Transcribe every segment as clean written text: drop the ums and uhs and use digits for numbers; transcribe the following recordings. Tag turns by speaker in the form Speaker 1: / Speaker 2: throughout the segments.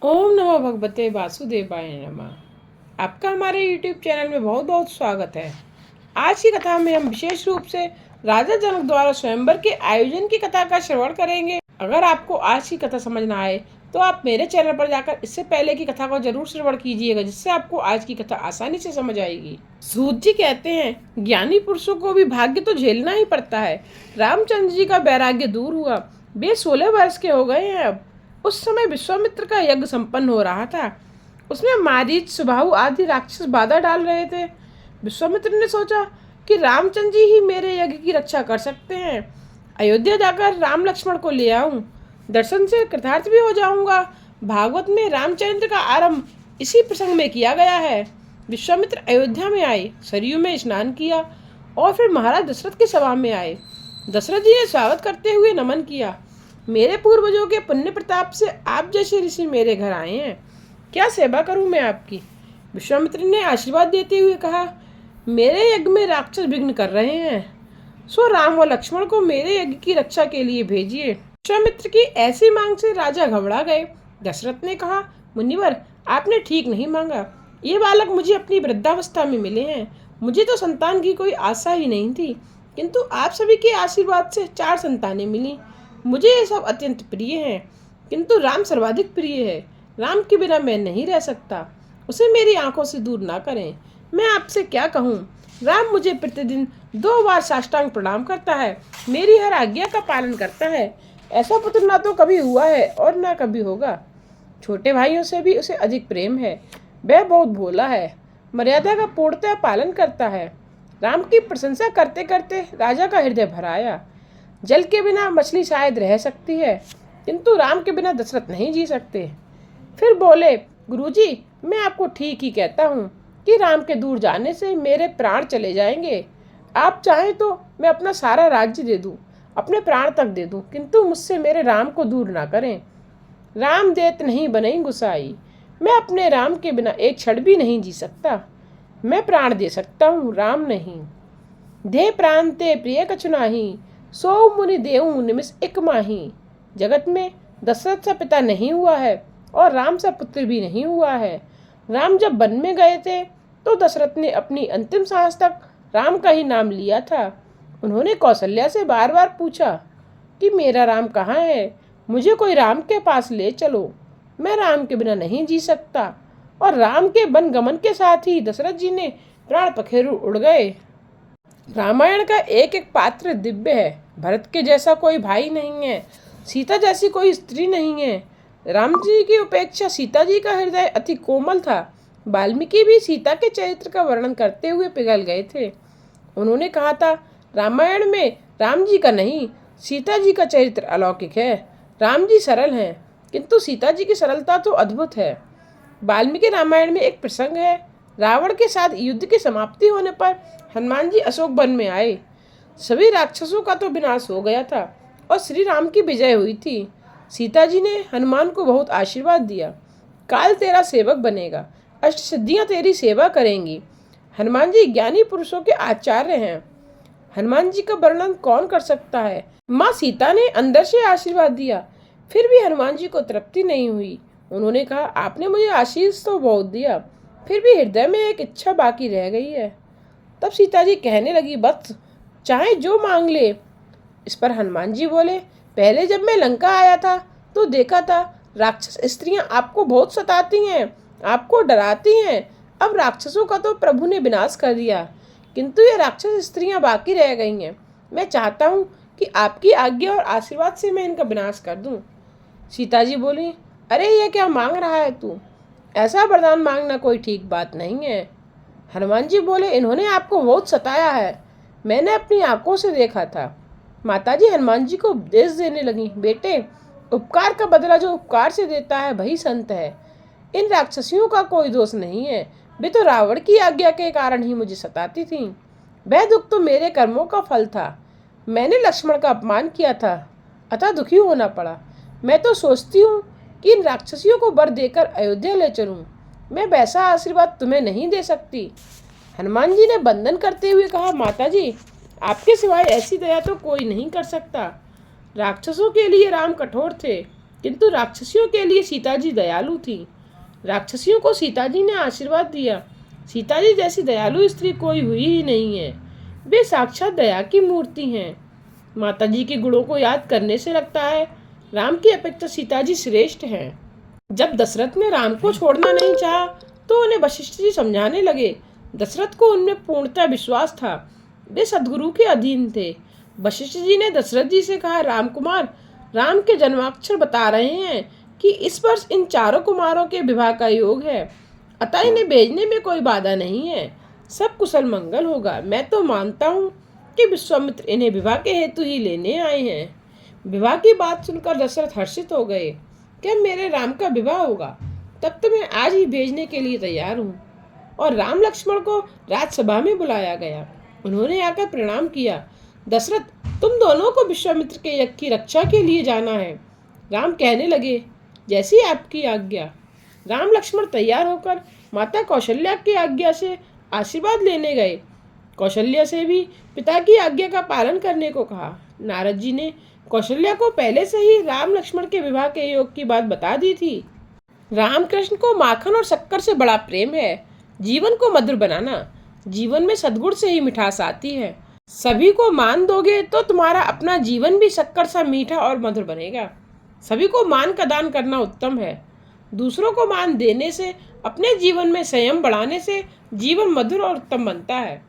Speaker 1: ओम नमो भगवते वासुदेवाय नमः। आपका हमारे YouTube चैनल में बहुत बहुत स्वागत है। आज की कथा में हम विशेष रूप से राजा जनक द्वारा स्वयंवर के आयोजन की कथा का श्रवण करेंगे। अगर आपको आज की कथा समझ ना आए तो आप मेरे चैनल पर जाकर इससे पहले की कथा को जरूर श्रवण कीजिएगा, जिससे आपको आज की कथा आसानी से समझ आएगी। सूत जी कहते हैं, ज्ञानी पुरुषों को भी भाग्य तो झेलना ही पड़ता है। रामचंद्र जी का वैराग्य दूर हुआ। वे 16 वर्ष के हो गए हैं अब। उस समय विश्वामित्र का यज्ञ संपन्न हो रहा था। उसमें मारीच, सुबाहु आदि राक्षस बाधा डाल रहे थे। विश्वामित्र ने सोचा कि रामचंद्र जी ही मेरे यज्ञ की रक्षा कर सकते हैं। अयोध्या जाकर राम लक्ष्मण को ले आऊं, दर्शन से कृतार्थ भी हो जाऊंगा। भागवत में रामचरित्र का आरंभ इसी प्रसंग में किया गया है। विश्वामित्र अयोध्या में आए, सरयू में स्नान किया और फिर महाराज दशरथ की सभा में आए। दशरथ जी ने स्वागत करते हुए नमन किया। मेरे पूर्वजों के पुण्य प्रताप से आप जैसे ऋषि मेरे घर आए हैं, क्या सेवा करूं मैं आपकी। विश्वामित्र ने आशीर्वाद देते हुए कहा, मेरे यज्ञ में राक्षस विघ्न कर रहे हैं, सो राम व लक्ष्मण को मेरे यज्ञ की रक्षा के लिए भेजिए। विश्वामित्र की ऐसी मांग से राजा घबरा गए। दशरथ ने कहा, मुनिवर, आपने ठीक नहीं मांगा। ये बालक मुझे अपनी वृद्धावस्था में मिले हैं। मुझे तो संतान की कोई आशा ही नहीं थी, किंतु आप सभी के आशीर्वाद से 4 संतानें मिली। मुझे ये सब अत्यंत प्रिय हैं, किंतु राम सर्वाधिक प्रिय है। राम के बिना मैं नहीं रह सकता। उसे मेरी आंखों से दूर ना करें। मैं आपसे क्या कहूँ, राम मुझे प्रतिदिन 2 बार साष्टांग प्रणाम करता है, मेरी हर आज्ञा का पालन करता है। ऐसा पुत्र ना तो कभी हुआ है और ना कभी होगा। छोटे भाइयों से भी उसे अधिक प्रेम है। वह बहुत भोला है, मर्यादा का पूर्णतः पालन करता है। राम की प्रशंसा करते करते राजा का हृदय भर आया। जल के बिना मछली शायद रह सकती है, किंतु राम के बिना दशरथ नहीं जी सकते। फिर बोले, गुरुजी, मैं आपको ठीक ही कहता हूँ कि राम के दूर जाने से मेरे प्राण चले जाएंगे। आप चाहें तो मैं अपना सारा राज्य दे दूँ, अपने प्राण तक दे दूँ, किंतु मुझसे मेरे राम को दूर ना करें। राम देत नहीं बनई गुसाई। मैं अपने राम के बिना एक क्षण भी नहीं जी सकता। मैं प्राण दे सकता हूँ, राम नहीं। दे प्राण ते प्रिय कछु नाही, सो मुनि देऊ निमिष एक माही। जगत में दशरथ सा पिता नहीं हुआ है और राम सा पुत्र भी नहीं हुआ है। राम जब वन में गए थे तो दशरथ ने अपनी अंतिम सांस तक राम का ही नाम लिया था। उन्होंने कौशल्या से बार बार पूछा कि मेरा राम कहाँ है, मुझे कोई राम के पास ले चलो, मैं राम के बिना नहीं जी सकता। और राम के वन गमन के साथ ही दशरथ जी ने प्राण पखेरु उड़ गए। रामायण का एक एक पात्र दिव्य है। भरत के जैसा कोई भाई नहीं है, सीता जैसी कोई स्त्री नहीं है। राम जी की उपेक्षा सीता जी का हृदय अति कोमल था। वाल्मीकि भी सीता के चरित्र का वर्णन करते हुए पिघल गए थे। उन्होंने कहा था, रामायण में राम जी का नहीं, सीता जी का चरित्र अलौकिक है। राम जी सरल हैं, किंतु सीता जी की सरलता तो अद्भुत है। वाल्मीकि रामायण में एक प्रसंग है। रावण के साथ युद्ध की समाप्ति होने पर हनुमान जी अशोक वन में आए। सभी राक्षसों का तो विनाश हो गया था और श्री राम की विजय हुई थी। सीता जी ने हनुमान को बहुत आशीर्वाद दिया। काल तेरा सेवक बनेगा, अष्ट सिद्धियां तेरी सेवा करेंगी। हनुमान जी ज्ञानी पुरुषों के आचार्य हैं। हनुमान जी का वर्णन कौन कर सकता है। माँ सीता ने अंदर से आशीर्वाद दिया, फिर भी हनुमान जी को तृप्ति नहीं हुई। उन्होंने कहा, आपने मुझे आशीष तो बहुत दिया, फिर भी हृदय में एक इच्छा बाकी रह गई है। तब सीता जी कहने लगी, वत्स, चाहे जो मांग ले। इस पर हनुमान जी बोले, पहले जब मैं लंका आया था तो देखा था राक्षस स्त्रियां आपको बहुत सताती हैं, आपको डराती हैं। अब राक्षसों का तो प्रभु ने विनाश कर दिया, किंतु ये राक्षस स्त्रियां बाकी रह गई हैं। मैं चाहता हूँ कि आपकी आज्ञा और आशीर्वाद से मैं इनका विनाश कर दूँ। सीता जी बोली, अरे ये क्या मांग रहा है तू, ऐसा वरदान मांगना कोई ठीक बात नहीं है। हनुमान जी बोले, इन्होंने आपको बहुत सताया है, मैंने अपनी आंखों से देखा था। माताजी हनुमान जी को उपदेश देने लगी, बेटे, उपकार का बदला जो उपकार से देता है वही संत है। इन राक्षसियों का कोई दोष नहीं है, वे तो रावण की आज्ञा के कारण ही मुझे सताती थीं। वह दुख तो मेरे कर्मों का फल था। मैंने लक्ष्मण का अपमान किया था, अतः दुखी होना पड़ा। मैं तो सोचती हूँ कि इन राक्षसियों को वर देकर अयोध्या ले चलूँ। मैं वैसा आशीर्वाद तुम्हें नहीं दे सकती। हनुमान जी ने वंदन करते हुए कहा, माताजी, आपके सिवाय ऐसी दया तो कोई नहीं कर सकता। राक्षसों के लिए राम कठोर थे, किंतु राक्षसियों के लिए सीता जी दयालु थी। राक्षसियों को सीता जी ने आशीर्वाद दिया। सीता जी जैसी दयालु स्त्री कोई हुई ही नहीं है। वे साक्षात दया की मूर्ति हैं। माता जी के गुणों को याद करने से लगता है राम की अपेक्षा सीता जी श्रेष्ठ हैं। जब दशरथ ने राम को छोड़ना नहीं चाहा तो उन्हें वशिष्ठ जी समझाने लगे। दशरथ को उनमें पूर्णतः विश्वास था। वे सदगुरु के अधीन थे। वशिष्ठ जी ने दशरथ जी से कहा, राम कुमार राम के जन्माक्षर बता रहे हैं कि इस वर्ष इन चारों कुमारों के विवाह का योग है, अतः इन्हें भेजने में कोई बाधा नहीं है। सब कुशल मंगल होगा। मैं तो मानता हूँ कि विश्वामित्र इन्हें विवाह के हेतु ही लेने आए हैं। विवाह की बात सुनकर दशरथ हर्षित हो गए। क्या मेरे राम का विवाह होगा? तब तो मैं आज ही भेजने के लिए तैयार हूँ। और राम लक्ष्मण को राजसभा में बुलाया गया। उन्होंने आकर प्रणाम किया। दशरथ, तुम दोनों को विश्वामित्र के यज्ञ की रक्षा के लिए जाना है। राम कहने लगे, जैसी आपकी आज्ञा। राम लक्ष्मण तैयार होकर माता कौशल्या की आज्ञा से आशीर्वाद लेने गए। कौशल्या से भी पिता की आज्ञा का पालन करने को कहा। नारद जी ने कौशल्या को पहले से ही राम लक्ष्मण के विवाह के योग की बात बता दी थी। रामकृष्ण को माखन और शक्कर से बड़ा प्रेम है। जीवन को मधुर बनाना। जीवन में सद्गुण से ही मिठास आती है। सभी को मान दोगे तो तुम्हारा अपना जीवन भी शक्कर सा मीठा और मधुर बनेगा। सभी को मान का दान करना उत्तम है। दूसरों को मान देने से, अपने जीवन में संयम बढ़ाने से जीवन मधुर और उत्तम बनता है।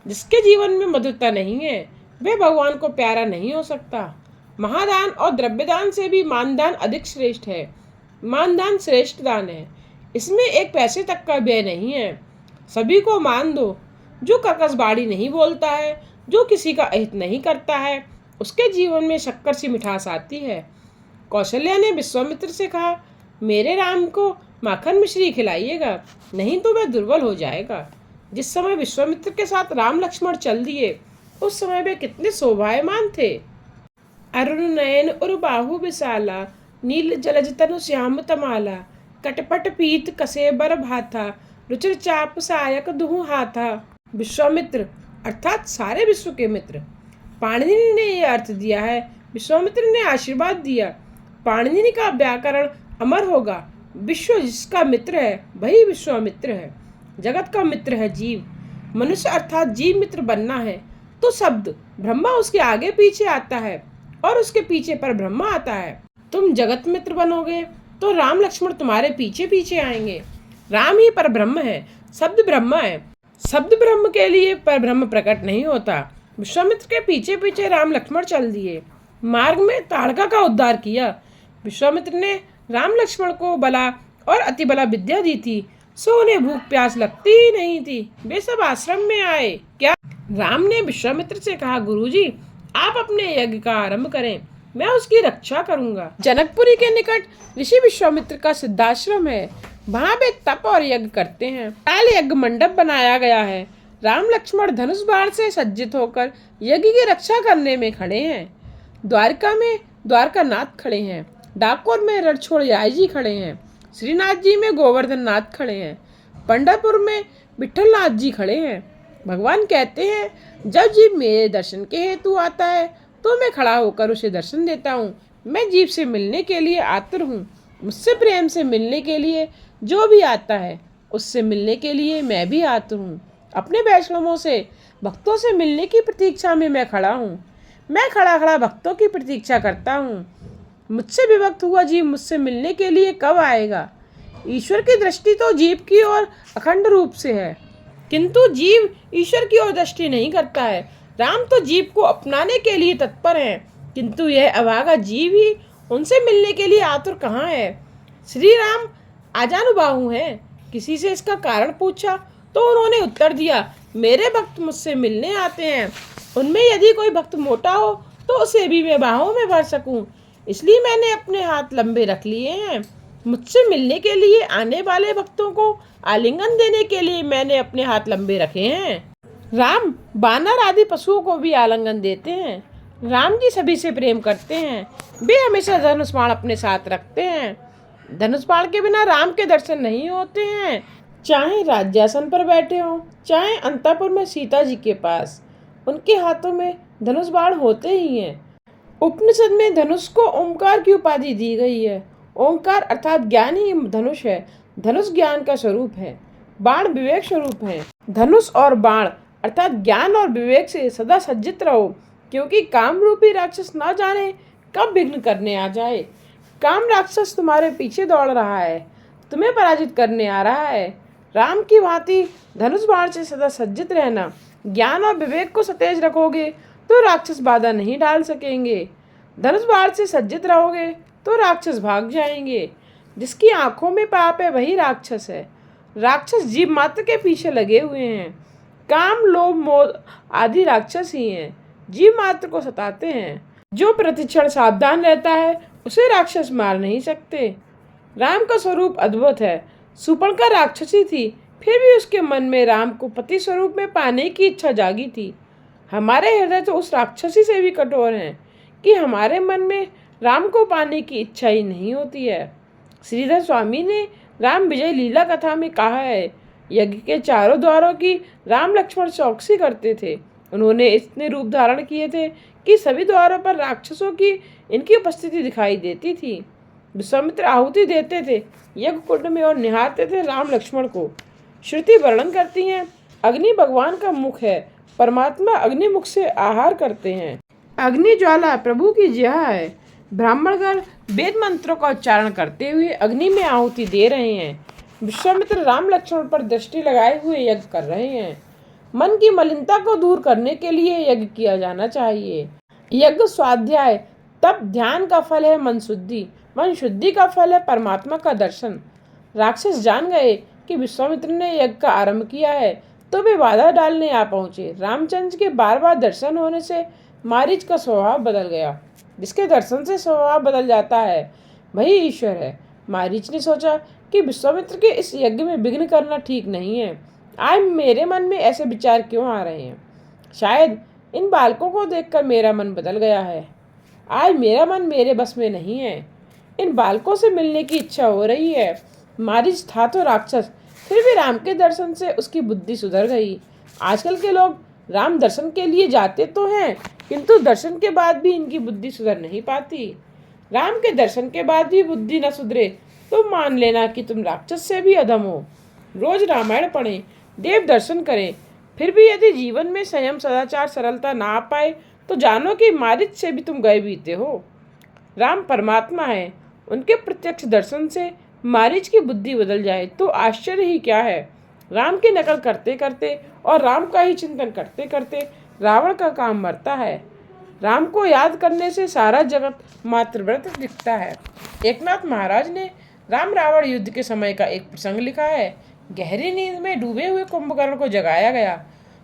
Speaker 1: जिसके जीवन में मधुरता नहीं है वह भगवान को प्यारा नहीं हो सकता। महादान और द्रव्यदान से भी मानदान अधिक श्रेष्ठ है। मानदान श्रेष्ठ दान है। इसमें एक पैसे तक का व्यय नहीं है। सभी को मान दो। जो कर्कशबाड़ी नहीं बोलता है, जो किसी का अहित नहीं करता है, उसके जीवन में शक्कर सी मिठास आती है। कौशल्या ने विश्वामित्र से कहा, मेरे राम को माखन मिश्री खिलाइएगा, नहीं तो वह दुर्बल हो जाएगा। जिस समय विश्वामित्र के साथ राम लक्ष्मण चल दिए उस समय वे कितने शोभायमान थे। अरुण नयन उर बाहु विशाला, नील जलज तनु श्याम तमाला, कटपट पीत कसे बर भाथा, रुचिर चाप सायक दुहु हाथा। विश्वामित्र अर्थात सारे विश्व के मित्र। पाणिनि ने यह अर्थ दिया है। विश्वामित्र ने आशीर्वाद दिया। पाणिनि का व्याकरण अमर होगा। विश्व जिसका मित्र है वही विश्वामित्र है। जगत का मित्र है जीव। मनुष्य अर्थात जीव मित्र बनना है तो शब्द ब्रह्मा उसके आगे पीछे आता है और उसके पीछे पर ब्रह्मा आता है। तुम जगत मित्र बनोगे तो राम लक्ष्मण तुम्हारे पीछे पीछे आएंगे। राम ही पर ब्रह्म है। शब्द ब्रह्मा है। शब्द ब्रह्म के लिए पर ब्रह्म प्रकट नहीं होता। विश्वामित्र के पीछे पीछे राम लक्ष्मण चल दिए। मार्ग में ताड़का का उद्धार किया। विश्वामित्र ने राम लक्ष्मण को बला और अति बला विद्या दी थी, सो उन्हें भूख प्यास लगती ही नहीं थी। वे सब आश्रम में आए। क्या राम ने विश्वामित्र से कहा, गुरुजी आप अपने यज्ञ का आरंभ करें, मैं उसकी रक्षा करूंगा। जनकपुरी के निकट ऋषि विश्वामित्र का सिद्धाश्रम है। वहाँ वे तप और यज्ञ करते हैं। काल यज्ञ मंडप बनाया गया है। राम लक्ष्मण धनुष बाण से सज्जित होकर यज्ञ की रक्षा करने में खड़े हैं। द्वारका में द्वारकानाथ खड़े हैं। डाकोर में रणछोड़याई जी खड़े हैं। श्रीनाथ जी में गोवर्धन नाथ खड़े हैं। पंढरपुर में विठल नाथ जी खड़े हैं। भगवान कहते हैं, जब जीव मेरे दर्शन के हेतु आता है तो मैं खड़ा होकर उसे दर्शन देता हूँ। मैं जीव से मिलने के लिए आतुर हूँ। मुझसे प्रेम से मिलने के लिए जो भी आता है उससे मिलने के लिए मैं भी आतुर हूँ। अपने वैष्णवों से, भक्तों से मिलने की प्रतीक्षा में मैं खड़ा हूँ। मैं खड़ा खड़ा भक्तों की प्रतीक्षा करता हूँ। मुझसे विभक्त हुआ जीव मुझसे मिलने के लिए कब आएगा? ईश्वर की दृष्टि तो जीव की ओर अखंड रूप से है, किंतु जीव ईश्वर की ओर दृष्टि नहीं करता है। राम तो जीव को अपनाने के लिए तत्पर हैं, किंतु यह अभागा जीव ही उनसे मिलने के लिए आतुर कहाँ है। श्री राम आजानुबाहु हैं। किसी से इसका कारण पूछा तो उन्होंने उत्तर दिया, मेरे भक्त मुझसे मिलने आते हैं। उनमें यदि कोई भक्त मोटा हो तो उसे भी मैं बाहों में भर सकूं, इसलिए मैंने अपने हाथ लंबे रख लिए हैं। मुझसे मिलने के लिए आने वाले भक्तों को आलिंगन देने के लिए मैंने अपने हाथ लंबे रखे हैं। राम बानर आदि पशुओं को भी आलिंगन देते हैं। राम जी सभी से प्रेम करते हैं। वे हमेशा धनुष बाण अपने साथ रखते हैं। धनुष बाण के बिना राम के दर्शन नहीं होते हैं। चाहे राज्यासन पर बैठे हों, चाहे अंतःपुर में सीता जी के पास, उनके हाथों में धनुष बाण होते ही हैं। उपनिषद में धनुष को ओंकार की उपाधि दी गई है। ओंकार अर्थात ज्ञान ही धनुष है। धनुष ज्ञान का स्वरूप है। बाण विवेक स्वरूप है। धनुष और बाण अर्थात ज्ञान और विवेक से सदा सज्जित रहो, क्योंकि काम रूपी राक्षस ना जाने कब विघ्न करने आ जाए। काम राक्षस तुम्हारे पीछे दौड़ रहा है, तुम्हें पराजित करने आ रहा है। राम की भांति धनुष बाण से सदा सज्जित रहना। ज्ञान और विवेक को सतेज रखोगे तो राक्षस बाधा नहीं डाल सकेंगे। धनुष बाण से सज्जित रहोगे तो राक्षस भाग जाएंगे। जिसकी आंखों में पाप है वही राक्षस है। राक्षस जीव मात्र के पीछे लगे हुए हैं। काम लोभ मोह आदि राक्षस ही हैं, जीव मात्र को सताते हैं। जो प्रतिक्षण सावधान रहता है उसे राक्षस मार नहीं सकते। राम का स्वरूप अद्भुत है। शूर्पणखा राक्षसी थी, फिर भी उसके मन में राम को पति स्वरूप में पाने की इच्छा जागी थी। हमारे हृदय तो उस राक्षसी से भी कठोर हैं कि हमारे मन में राम को पाने की इच्छा ही नहीं होती है। श्रीधर स्वामी ने राम विजय लीला कथा में कहा है, यज्ञ के चारों द्वारों की राम लक्ष्मण चौकसी करते थे। उन्होंने इतने रूप धारण किए थे कि सभी द्वारों पर राक्षसों की इनकी उपस्थिति दिखाई देती थी। विश्वामित्र आहुति देते थे यज्ञ कुंड में और निहारते थे राम लक्ष्मण को। श्रुति वर्णन करती हैं, अग्नि भगवान का मुख है, परमात्मा अग्नि मुख से आहार करते हैं। अग्नि ज्वाला प्रभु की जिह्वा है। ब्राह्मणगण वेद मंत्रों का उच्चारण करते हुए अग्नि में आहुति दे रहे हैं। विश्वामित्र राम लक्ष्मण पर दृष्टि लगाए हुए यज्ञ कर रहे हैं। मन की मलिनता को दूर करने के लिए यज्ञ किया जाना चाहिए। यज्ञ स्वाध्याय तप ध्यान का फल है मन शुद्धि। मन शुद्धि का फल है परमात्मा का दर्शन। राक्षस जान गए कि विश्वामित्र ने यज्ञ का आरंभ किया है, तो वे बाधा डालने आ पहुंचे। रामचंद्र के बार बार दर्शन होने से मारीच का स्वभाव बदल गया। जिसके दर्शन से स्वभाव बदल जाता है वही ईश्वर है। मारीच ने सोचा कि विश्वामित्र के इस यज्ञ में विघ्न करना ठीक नहीं है। आज मेरे मन में ऐसे विचार क्यों आ रहे हैं? शायद इन बालकों को देखकर मेरा मन बदल गया है। आज मेरा मन मेरे बस में नहीं है। इन बालकों से मिलने की इच्छा हो रही है। मारीच था तो राक्षस, फिर भी राम के दर्शन से उसकी बुद्धि सुधर गई। आजकल के लोग राम दर्शन के लिए जाते तो हैं, किंतु दर्शन के बाद भी इनकी बुद्धि सुधर नहीं पाती। राम के दर्शन के बाद भी बुद्धि न सुधरे तो मान लेना कि तुम राक्षस से भी अधम हो। रोज रामायण पढ़ें, देव दर्शन करें, फिर भी यदि जीवन में संयम सदाचार सरलता ना आ पाए तो जानो कि मारीच से भी तुम गए बीते हो। राम परमात्मा है, उनके प्रत्यक्ष दर्शन से मारीच की बुद्धि बदल जाए तो आश्चर्य ही क्या है। राम की नकल करते करते और राम का ही चिंतन करते करते रावण का काम मरता है। राम को याद करने से सारा जगत मात्र व्रत दिखता है। एकनाथ महाराज ने राम रावण युद्ध के समय का एक प्रसंग लिखा है। गहरी नींद में डूबे हुए कुंभकर्ण को जगाया गया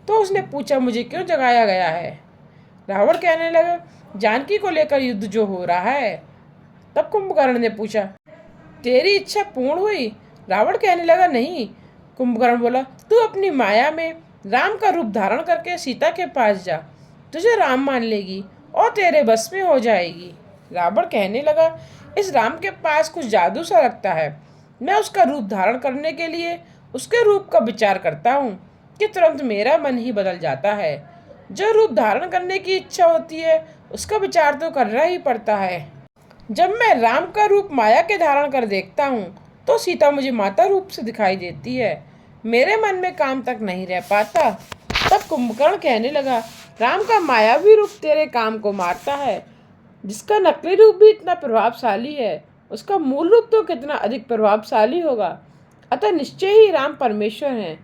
Speaker 1: तो उसने पूछा, मुझे क्यों जगाया गया है? रावण कहने लगा, जानकी को लेकर युद्ध जो हो रहा है। तब कुंभकर्ण ने पूछा, तेरी इच्छा पूर्ण हुई? रावण कहने लगा, नहीं। कुंभकर्ण बोला, तू अपनी माया में राम का रूप धारण करके सीता के पास जा, तुझे राम मान लेगी और तेरे बस में हो जाएगी। रावण कहने लगा, इस राम के पास कुछ जादू सा लगता है। मैं उसका रूप धारण करने के लिए उसके रूप का विचार करता हूँ कि तुरंत मेरा मन ही बदल जाता है। जो रूप धारण करने की इच्छा होती है उसका विचार तो करना ही पड़ता है। जब मैं राम का रूप माया के धारण कर देखता हूँ तो सीता मुझे माता रूप से दिखाई देती है। मेरे मन में काम तक नहीं रह पाता। तब कुंभकर्ण कहने लगा, राम का मायावी रूप तेरे काम को मारता है। जिसका नकली रूप भी इतना प्रभावशाली है, उसका मूल रूप तो कितना अधिक प्रभावशाली होगा। अतः निश्चय ही राम परमेश्वर हैं।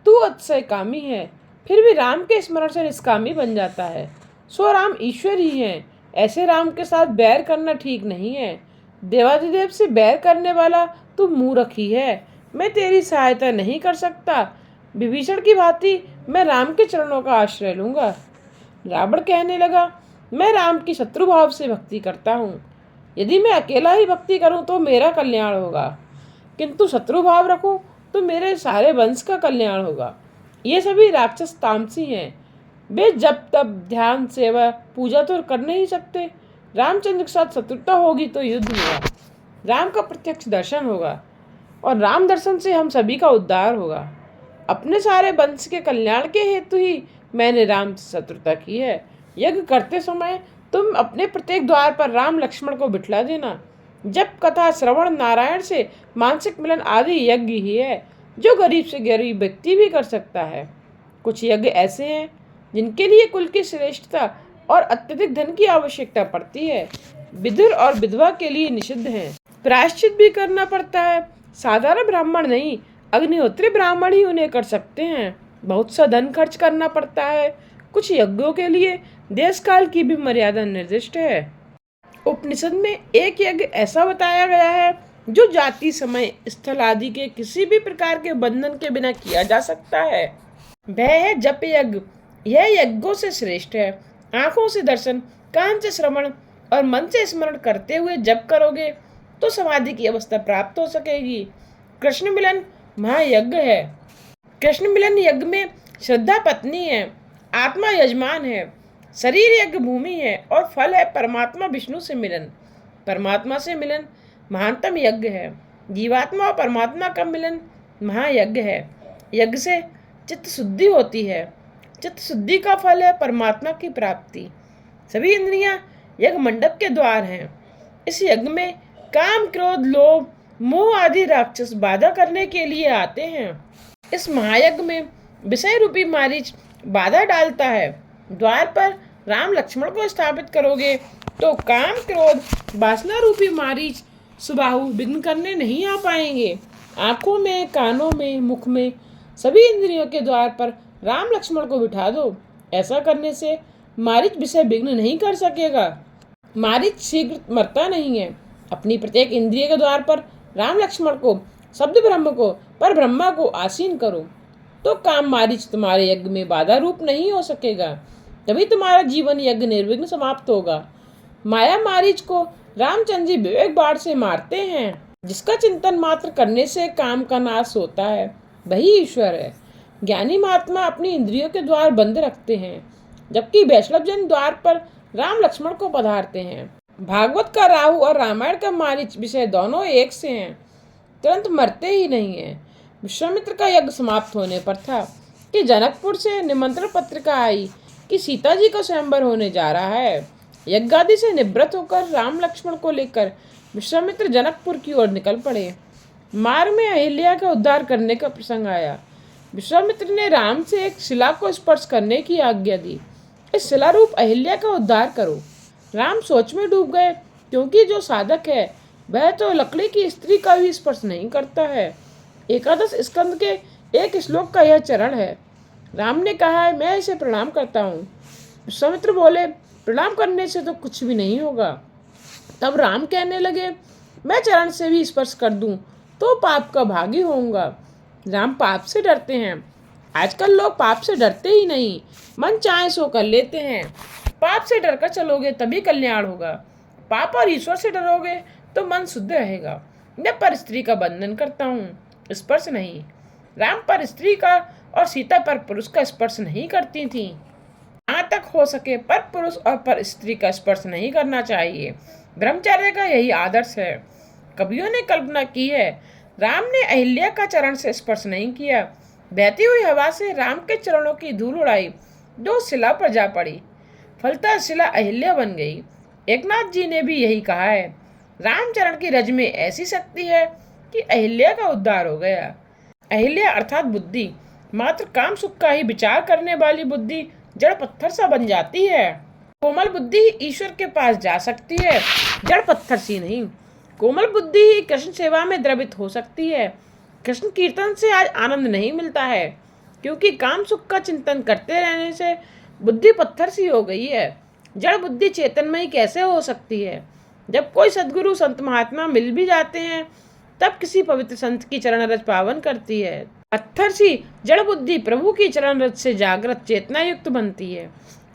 Speaker 1: तू अतिशय कामी है, फिर भी राम के स्मरण से निष्कामी बन जाता है। सो राम ईश्वर ही हैं। ऐसे राम के साथ बैर करना ठीक नहीं है। देवाधिदेव से बैर करने वाला तू मूर्ख ही है। मैं तेरी सहायता नहीं कर सकता। विभीषण की भांति मैं राम के चरणों का आश्रय लूंगा। रावण कहने लगा, मैं राम की शत्रु भाव से भक्ति करता हूँ। यदि मैं अकेला ही भक्ति करूँ तो मेरा कल्याण होगा, किंतु शत्रु भाव रखूँ तो मेरे सारे वंश का कल्याण होगा। ये सभी राक्षस तामसी हैं। वे जब तब ध्यान सेवा पूजा तो कर नहीं सकते। रामचंद्र के साथ शत्रुता होगी तो युद्ध होगा, राम का प्रत्यक्ष दर्शन होगा और राम दर्शन से हम सभी का उद्धार होगा। अपने सारे वंश के कल्याण के हेतु ही मैंने राम से शत्रुता की है। यज्ञ करते समय तुम अपने प्रत्येक द्वार पर राम लक्ष्मण को बिठला देना। जब कथा, श्रवण, नारायण से मानसिक मिलन आदि यज्ञ ही है जो गरीब से गरीब व्यक्ति भी कर सकता है। कुछ यज्ञ ऐसे हैं जिनके लिए कुल की श्रेष्ठता और अत्यधिक धन की आवश्यकता पड़ती है। विधुर और विधवा के लिए निषिद्ध हैं। प्रायश्चित भी करना पड़ता है। साधारण ब्राह्मण नहीं, अग्निहोत्री ब्राह्मण ही उन्हें कर सकते हैं। बहुत सा धन खर्च करना पड़ता है। कुछ यज्ञों के लिए देश काल की भी मर्यादा निर्दिष्ट है। उपनिषद में एक यज्ञ ऐसा बताया गया है जो जाति, समय, स्थल आदि के किसी भी प्रकार के बंधन के बिना किया जा सकता है। वह है जप यज्ञ। यह यज्ञों से श्रेष्ठ है। आंखों से दर्शन, कान से श्रवण और मन से स्मरण करते हुए जप करोगे तो समाधि की अवस्था प्राप्त हो सकेगी। कृष्ण मिलन महायज्ञ है। कृष्ण मिलन यज्ञ में श्रद्धा पत्नी है, आत्मा यजमान है, शरीर यज्ञ भूमि है और फल है परमात्मा विष्णु से मिलन। परमात्मा से मिलन महानतम यज्ञ है। जीवात्मा और परमात्मा का मिलन महायज्ञ है। यज्ञ से चित्त शुद्धि होती है। चित्त शुद्धि का फल है परमात्मा की प्राप्ति। सभी इंद्रियां यज्ञ मंडप के द्वार हैं। इस यज्ञ में काम, क्रोध, लोभ, मोह आदि राक्षस बाधा करने के लिए आते हैं। इस महायज्ञ में विषय रूपी मारीच बाधा डालता है। द्वार पर राम लक्ष्मण को स्थापित करोगे तो काम, क्रोध, वासना रूपी मारीच सुबाहु विघ्न करने नहीं आ पाएंगे। आंखों में, कानों में, मुख में, सभी इंद्रियों के द्वार पर राम लक्ष्मण को बिठा दो। ऐसा करने से मारीच विषय विघ्न नहीं कर सकेगा। मारीच शीघ्र मरता नहीं है। अपनी प्रत्येक इंद्रिय के द्वार पर राम लक्ष्मण को, शब्द ब्रह्म को, पर ब्रह्मा को आसीन करो तो काम मारीच तुम्हारे यज्ञ में बाधा रूप नहीं हो सकेगा। तभी तुम्हारा जीवन यज्ञ निर्विघ्न समाप्त होगा। माया मारीच को रामचंद्र जी विवेक बाण से मारते हैं। जिसका चिंतन मात्र करने से काम का नाश होता है वही ईश्वर है। ज्ञानी महात्मा अपनी इंद्रियों के द्वार बंद रखते हैं, जबकि वैष्णव जन द्वार पर राम लक्ष्मण को पधारते हैं। भागवत का राहु और रामायण का मारीच विषय दोनों एक से हैं, तुरंत मरते ही नहीं है। विश्वामित्र का यज्ञ समाप्त होने पर था कि जनकपुर से निमंत्रण पत्रिका आई कि सीता जी का स्वयंवर होने जा रहा है। यज्ञादि से निवृत्त होकर राम लक्ष्मण को लेकर विश्वामित्र जनकपुर की ओर निकल पड़े। मार्ग में अहिल्या का उद्धार करने का प्रसंग आया। विश्वामित्र ने राम से एक शिला को स्पर्श करने की आज्ञा दी। इस शिला रूप अहिल्या का उद्धार करो। राम सोच में डूब गए, क्योंकि जो साधक है वह तो लकड़ी की स्त्री का भी स्पर्श नहीं करता है। एकादश स्कंद के एक श्लोक का यह चरण है। राम ने कहा है, मैं इसे प्रणाम करता हूँ। विश्वामित्र बोले, प्रणाम करने से तो कुछ भी नहीं होगा। तब राम कहने लगे, मैं चरण से भी स्पर्श कर दूं तो पाप का भागी होऊंगा। राम पाप से डरते हैं। आजकल लोग पाप से डरते ही नहीं, मन चाहे सो कर लेते हैं। पाप से डरकर चलोगे तभी कल्याण होगा। पाप और ईश्वर से डरोगे तो मन शुद्ध रहेगा। मैं पर स्त्री का बंधन करता हूँ, स्पर्श नहीं। राम पर स्त्री का और सीता पर पुरुष का स्पर्श नहीं करती थी। जहाँ तक हो सके पर पुरुष और पर स्त्री का स्पर्श नहीं करना चाहिए। ब्रह्मचर्य का यही आदर्श है। कवियों ने कल्पना की है, राम ने अहिल्या का चरण से स्पर्श नहीं किया। बहती हुई हवा से राम के चरणों की धूल उड़ाई, जो शिला पर जा पड़ी। फलतः शिला अहिल्या बन गई। एकनाथ जी ने भी यही कहा है, रामचरण की रज में ऐसी शक्ति है कि अहिल्या का उद्धार हो गया। अहिल्या अर्थात बुद्धि, मात्र काम सुख का ही विचार करने वाली बुद्धि जड़ पत्थर सा बन जाती है। कोमल बुद्धि ही ईश्वर के पास जा सकती है, जड़ पत्थर सी नहीं। कोमल बुद्धि ही कृष्ण सेवा में द्रवित हो सकती है। कृष्ण कीर्तन से आज आनंद नहीं मिलता है, क्योंकि काम सुख का चिंतन करते रहने से बुद्धि पत्थर सी हो गई है। जड़ बुद्धि चेतनमयी कैसे हो सकती है? जब कोई सद्गुरु संत महात्मा मिल भी जाते हैं तब किसी पवित्र संत की चरण रज पावन करती है। पत्थर सी जड़ बुद्धि प्रभु की चरण रज से जागृत चेतना युक्त बनती है।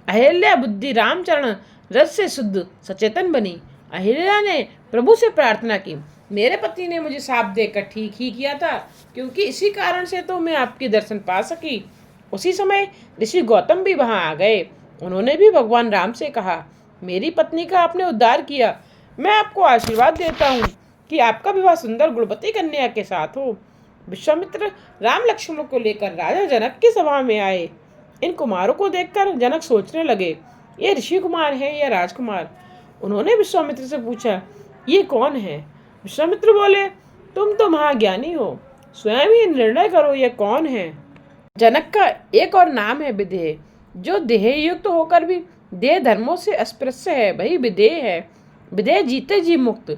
Speaker 1: अहिल्या बुद्धि राम चरण रज से शुद्ध सचेतन बनी। अहिल्या ने प्रभु से प्रार्थना की, मेरे पति ने मुझे साप देकर ठीक ही किया था, क्योंकि इसी कारण से तो मैं आपके दर्शन पा सकी। उसी समय ऋषि गौतम भी वहां आ गए। उन्होंने भी भगवान राम से कहा, मेरी पत्नी का आपने उद्धार किया। मैं आपको आशीर्वाद देता हूँ कि आपका विवाह सुंदर गुणवती कन्या के साथ हो। विश्वामित्र राम लक्ष्मण को लेकर राजा जनक की सभा में आए। इन कुमारों को देखकर जनक सोचने लगे, ये ऋषि कुमार है या राजकुमार? उन्होंने विश्वामित्र से पूछा, ये कौन है? विश्वामित्र बोले, तुम तो महाज्ञानी हो, स्वयं ही निर्णय करो ये कौन है। जनक का एक और नाम है विदेह, जो देह युक्त होकर भी देह धर्मों से अस्पृश्य है, वही विदेह है। विदेह जीते जी मुक्त।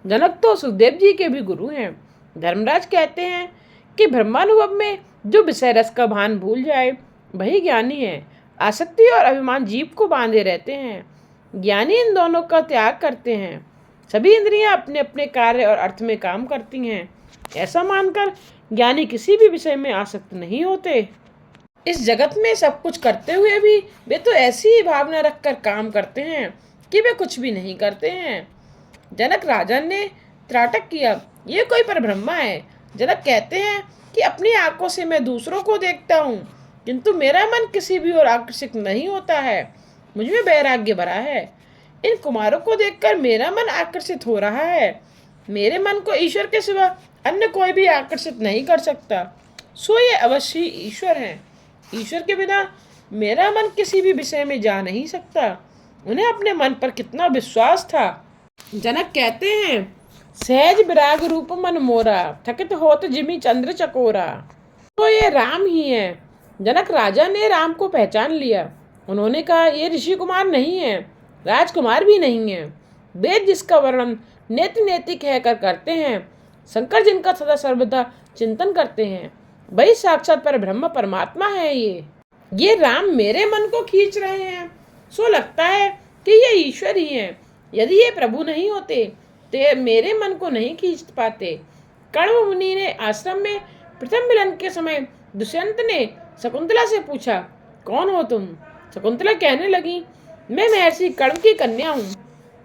Speaker 1: जनक तो सुखदेव जी के भी गुरु हैं। धर्मराज कहते हैं कि ब्रह्मानुभव में जो विषय रस का भान भूल जाए वही ज्ञानी है। आसक्ति और अभिमान जीव को बांधे रहते हैं। ज्ञानी इन दोनों का त्याग करते हैं। सभी इंद्रियां अपने अपने कार्य और अर्थ में काम करती हैं। ऐसा मानकर ज्ञानी किसी भी विषय में आसक्त नहीं होते। इस जगत में सब कुछ करते हुए भी वे तो ऐसी ही भावना रखकर काम करते हैं कि वे कुछ भी नहीं करते हैं। जनक राजा ने त्राटक किया, ये कोई परब्रह्मा है। जनक कहते हैं कि अपनी आंखों से मैं दूसरों को देखता हूँ, किंतु मेरा मन किसी भी ओर आकर्षित नहीं होता है। मुझमें वैराग्य भरा है। इन कुमारों को देखकर मेरा मन आकर्षित हो रहा है। मेरे मन को ईश्वर के सिवा अन्य कोई भी आकर्षित नहीं कर सकता। सो ये अवश्य ईश्वर हैं। ईश्वर के बिना मेरा मन किसी भी विषय में जा नहीं सकता। उन्हें अपने मन पर कितना विश्वास था। जनक कहते हैं, सहज विराग रूप मन मोरा, थकित होत जिमि चंद्र चकोरा। तो ये राम ही है। जनक राजा ने राम को पहचान लिया। उन्होंने कहा, ये ऋषि कुमार नहीं है, राजकुमार भी नहीं है। वेद जिसका वर्णन नेति नेति कहकर करते हैं, शंकर जिनका सदा सर्वदा चिंतन करते हैं, वही साक्षात पर ब्रह्म परमात्मा है। ये राम मेरे मन को खींच रहे हैं। सो लगता है कि ये ईश्वर ही हैं। यदि ये प्रभु नहीं होते तो ये मेरे मन को नहीं खींच पाते। कण्व मुनि ने आश्रम में प्रथम मिलन के समय दुष्यंत ने शकुंतला से पूछा, कौन हो तुम? शकुंतला कहने लगी, मैं महर्षि कण्व की कन्या हूँ।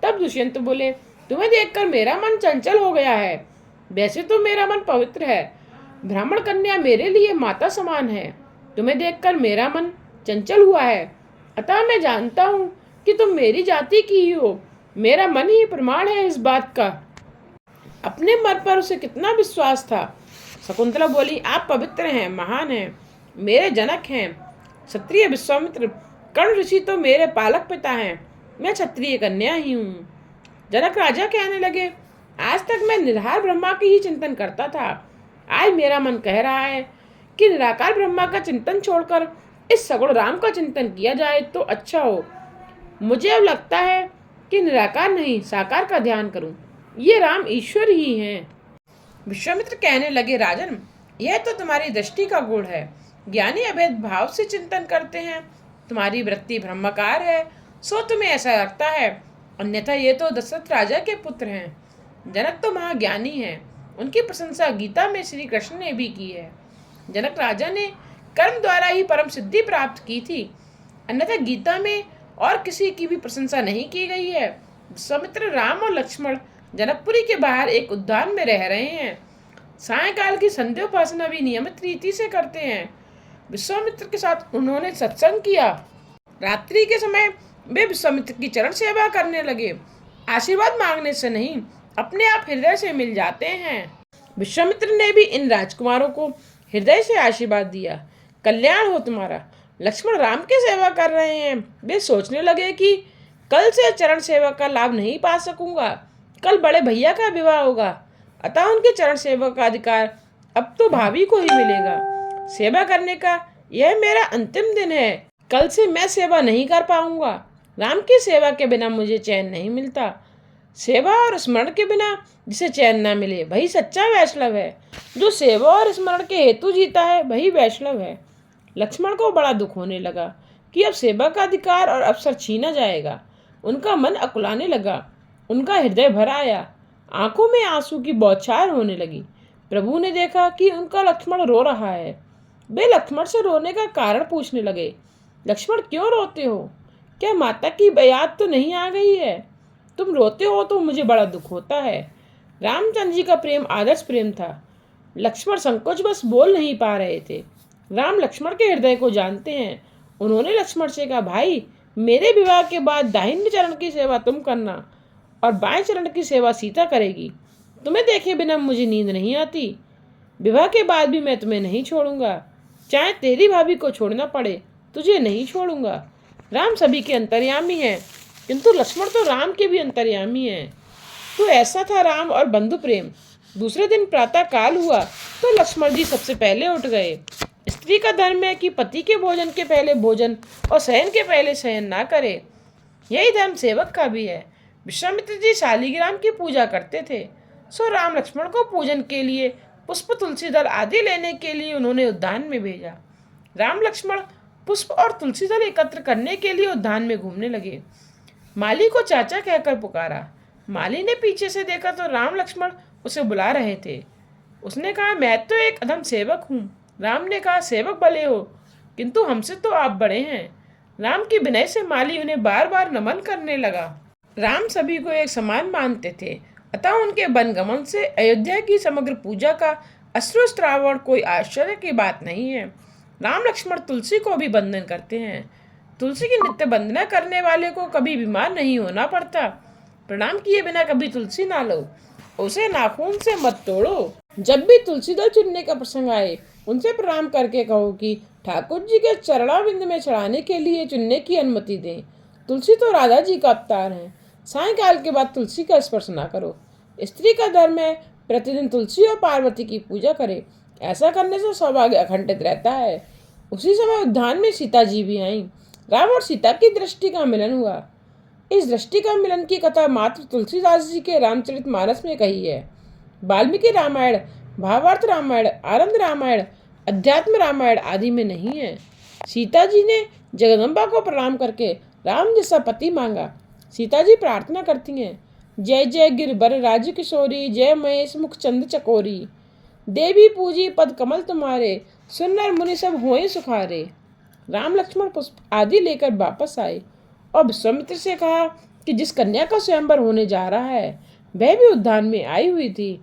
Speaker 1: तब दुष्यंत बोले, तुम्हें देखकर मेरा मन चंचल हो गया है। वैसे तो मेरा मन पवित्र है। ब्राह्मण कन्या मेरे लिए माता समान है। तुम्हें देखकर मेरा मन चंचल हुआ है। अतः मैं जानता हूँ कि तुम मेरी जाति की ही हो। मेरा मन ही प्रमाण है इस बात का। अपने मन पर उसे कितना विश्वास था। शकुंतला बोली, आप पवित्र हैं, महान हैं, मेरे जनक हैं। क्षत्रिय विश्वामित्र, कर्ण ऋषि तो मेरे पालक पिता हैं। मैं क्षत्रिय कन्या ही हूँ। जनक राजा कहने लगे, आज तक मैं निराकार ब्रह्मा की ही चिंतन करता था। आज मेरा मन कह रहा है कि निराकार ब्रह्मा का चिंतन छोड़कर इस सगुण राम का चिंतन किया जाए तो अच्छा हो। मुझे अब लगता है कि निराकार नहीं साकार का ध्यान करूं। ये राम ईश्वर ही हैं। विश्वामित्र कहने लगे, राजन, यह तो तुम्हारी दृष्टि का गुण है। ज्ञानी अभेद भाव से चिंतन करते हैं। तुम्हारी वृत्ति ब्रह्माकार है, सो तुम्हें ऐसा लगता है, अन्यथा ये तो दशरथ राजा के पुत्र हैं। जनक तो महाज्ञानी हैं। उनकी प्रशंसा गीता में श्री कृष्ण ने भी की है। जनक राजा ने कर्म द्वारा ही परम सिद्धि प्राप्त की थी, अन्यथा गीता में और किसी की भी प्रशंसा नहीं की गई है। विश्वामित्र, राम और लक्ष्मण जनकपुरी के बाहर एक उद्यान में रह रहे हैं। सायंकाल की संध्योपासना भी नियमित रीति से करते हैं। विश्वामित्र के साथ उन्होंने सत्संग किया। रात्रि के समय वे विश्वामित्र की चरण सेवा करने लगे। आशीर्वाद मांगने से नहीं, अपने आप हृदय से मिल जाते हैं। विश्वामित्र ने भी इन राजकुमारों को हृदय से आशीर्वाद दिया, कल्याण हो तुम्हारा। लक्ष्मण राम की सेवा कर रहे हैं। वे सोचने लगे कि कल से चरण सेवा का लाभ नहीं पा सकूंगा, कल बड़े भैया का विवाह होगा, अतः उनके चरण सेवा का अधिकार अब तो भाभी को ही मिलेगा। सेवा करने का यह मेरा अंतिम दिन है। कल से मैं सेवा नहीं कर पाऊंगा। राम की सेवा के बिना मुझे चैन नहीं मिलता। सेवा और स्मरण के बिना जिसे चैन ना मिले वही सच्चा वैष्णव है। जो सेवा और स्मरण के हेतु जीता है वही वैष्णव है। लक्ष्मण को बड़ा दुख होने लगा कि अब सेवा का अधिकार और अवसर छीना जाएगा। उनका मन अकुलाने लगा, उनका हृदय भर आया, आंखों में आंसू की बौछार होने लगी। प्रभु ने देखा कि उनका लक्ष्मण रो रहा है। वे लक्ष्मण से रोने का कारण पूछने लगे। लक्ष्मण, क्यों रोते हो? क्या माता की याद तो नहीं आ गई है? तुम रोते हो तो मुझे बड़ा दुख होता है। रामचंद्र जी का प्रेम आदर्श प्रेम था। लक्ष्मण संकोच बस बोल नहीं पा रहे थे। राम लक्ष्मण के हृदय को जानते हैं। उन्होंने लक्ष्मण से कहा, भाई, मेरे विवाह के बाद दाहिने चरण की सेवा तुम करना और बाएं चरण की सेवा सीता करेगी। तुम्हें देखे बिना मुझे नींद नहीं आती। विवाह के बाद भी मैं तुम्हें नहीं छोड़ूंगा। चाहे तेरी भाभी को छोड़ना पड़े, तुझे नहीं छोड़ूंगा। राम सभी के अंतर्यामी हैं, किंतु लक्ष्मण तो राम के भी अंतर्यामी हैं। तो ऐसा था राम और बंधु प्रेम। दूसरे दिन प्रातः काल हुआ तो लक्ष्मण जी सबसे पहले उठ गए। स्त्री का धर्म है कि पति के भोजन के पहले भोजन और शयन के पहले शयन ना करे। यही धर्म सेवक का भी है। विश्वामित्र जी शालिग्राम की पूजा करते थे, सो राम लक्ष्मण को पूजन के लिए पुष्प, तुलसी दल आदि लेने के लिए उन्होंने उद्यान में भेजा। राम लक्ष्मण पुष्प और तुलसी दल एकत्र करने के लिए उद्यान में घूमने लगे। माली को चाचा कहकर पुकारा। माली ने पीछे से देखा तो राम लक्ष्मण उसे बुला रहे थे। उसने कहा, मैं तो एक अधम सेवक हूँ। राम ने कहा, सेवक भले हो, किंतु हमसे तो आप बड़े हैं। राम की विनय से माली उन्हें बार बार नमन करने लगा। राम सभी को एक समान मानते थे, अतः उनके वनगमन से अयोध्या की समग्र पूजा का अश्रुस्त्रावण कोई आश्चर्य की बात नहीं है। राम लक्ष्मण तुलसी को भी वंदन करते हैं। तुलसी की नित्य वंदना करने वाले को कभी बीमार नहीं होना पड़ता। प्रणाम किए बिना कभी तुलसी ना लो, उसे नाखून से मत तोड़ो। जब भी तुलसी दल चुनने का प्रसंग आए, उनसे प्रणाम करके कहो कि ठाकुर जी के चरणाविंद में चढ़ाने के लिए चुनने की अनुमति दें। तुलसी तो राधा जी का अवतार है। सायंकाल के बाद तुलसी का स्पर्श ना करो। स्त्री का धर्म है प्रतिदिन तुलसी और पार्वती की पूजा करे। ऐसा करने से सौभाग्य अखंडित रहता है। उसी समय उद्यान में सीता जी भी आईं। राम और सीता की दृष्टि का मिलन हुआ। इस दृष्टि का मिलन की कथा मात्र तुलसीदास जी के रामचरितमानस में कही है। वाल्मीकि रामायण, भावार्थ रामायण, आनंद रामायण, अध्यात्म रामायण आदि में नहीं है। सीता जी ने जगदम्बा को प्रणाम करके राम जैसा पति मांगा। सीता जी प्रार्थना करती हैं, जय जय गिरबर राज किशोरी, जय महेश मुख चंद चकोरी, देवी पूजी पद कमल तुम्हारे, सुनर मुनि सब होए सुखारे। राम लक्ष्मण पुष्प आदि लेकर वापस आए और विश्वामित्र से कहा कि जिस कन्या का स्वयंवर होने जा रहा है वह भी उद्यान में आई हुई थी।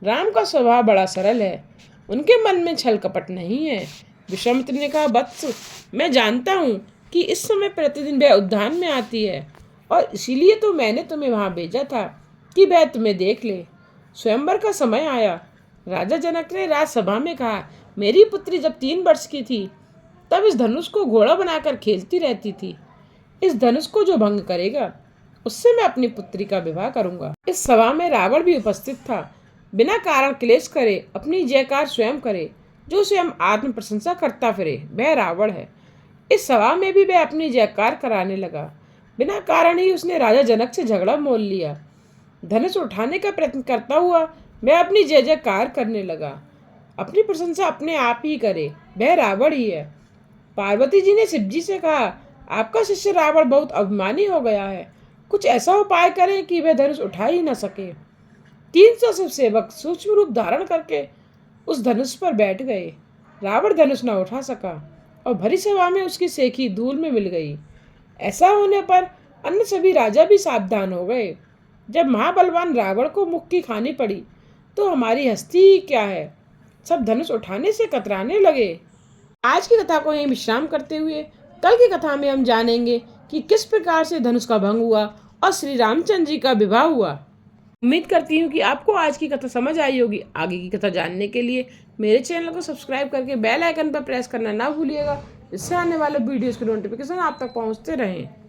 Speaker 1: राम का स्वभाव बड़ा सरल है, उनके मन में छल कपट नहीं है। विश्वामित्र ने कहा, वत्स, मैं जानता हूँ कि इस समय प्रतिदिन वह उद्यान में आती है और इसीलिए तो मैंने तुम्हें वहाँ भेजा था कि वह तुम्हें देख ले। स्वयंवर का समय आया। राजा जनक ने राजसभा में कहा, मेरी पुत्री जब 3 वर्ष की थी तब इस धनुष को घोड़ा बनाकर खेलती रहती थी। इस धनुष को जो भंग करेगा उससे मैं अपनी पुत्री का विवाह करूंगा। इस सभा में रावण भी उपस्थित था। बिना कारण क्लेश करे अपनी जयकार स्वयं करे, जो स्वयं आत्म प्रशंसा करता फिरे वह रावण है। इस सभा में भी वह अपनी जयकार कराने लगा। बिना कारण ही उसने राजा जनक से झगड़ा मोल लिया। धनुष उठाने का प्रयत्न करता हुआ वह अपनी जय जयकार करने लगा। अपनी प्रशंसा अपने आप ही करे, वह रावण ही है। पार्वती जी ने शिव जी से कहा, आपका शिष्य रावण बहुत अभिमानी हो गया है, कुछ ऐसा उपाय करें कि वह धनुष उठा ही न सके। 300 शिव सेवक सूक्ष्म रूप धारण करके उस धनुष पर बैठ गए। रावण धनुष न उठा सका और भरी सभा में उसकी सेखी धूल में मिल गई। ऐसा होने पर अन्य सभी राजा भी सावधान हो गए। जब महाबलवान रावण को मुक्की की खानी पड़ी तो हमारी हस्ती ही क्या है, सब धनुष उठाने से कतराने लगे। आज की कथा को यहीं विश्राम करते हुए कल की कथा में हम जानेंगे कि किस प्रकार से धनुष का भंग हुआ और श्री रामचंद्र जी का विवाह हुआ। उम्मीद करती हूँ कि आपको आज की कथा समझ आई होगी। आगे की कथा जानने के लिए मेरे चैनल को सब्सक्राइब करके बेल आइकन पर प्रेस करना ना भूलिएगा, जिससे आने वाले वीडियोस के नोटिफिकेशन आप तक पहुँचते रहें।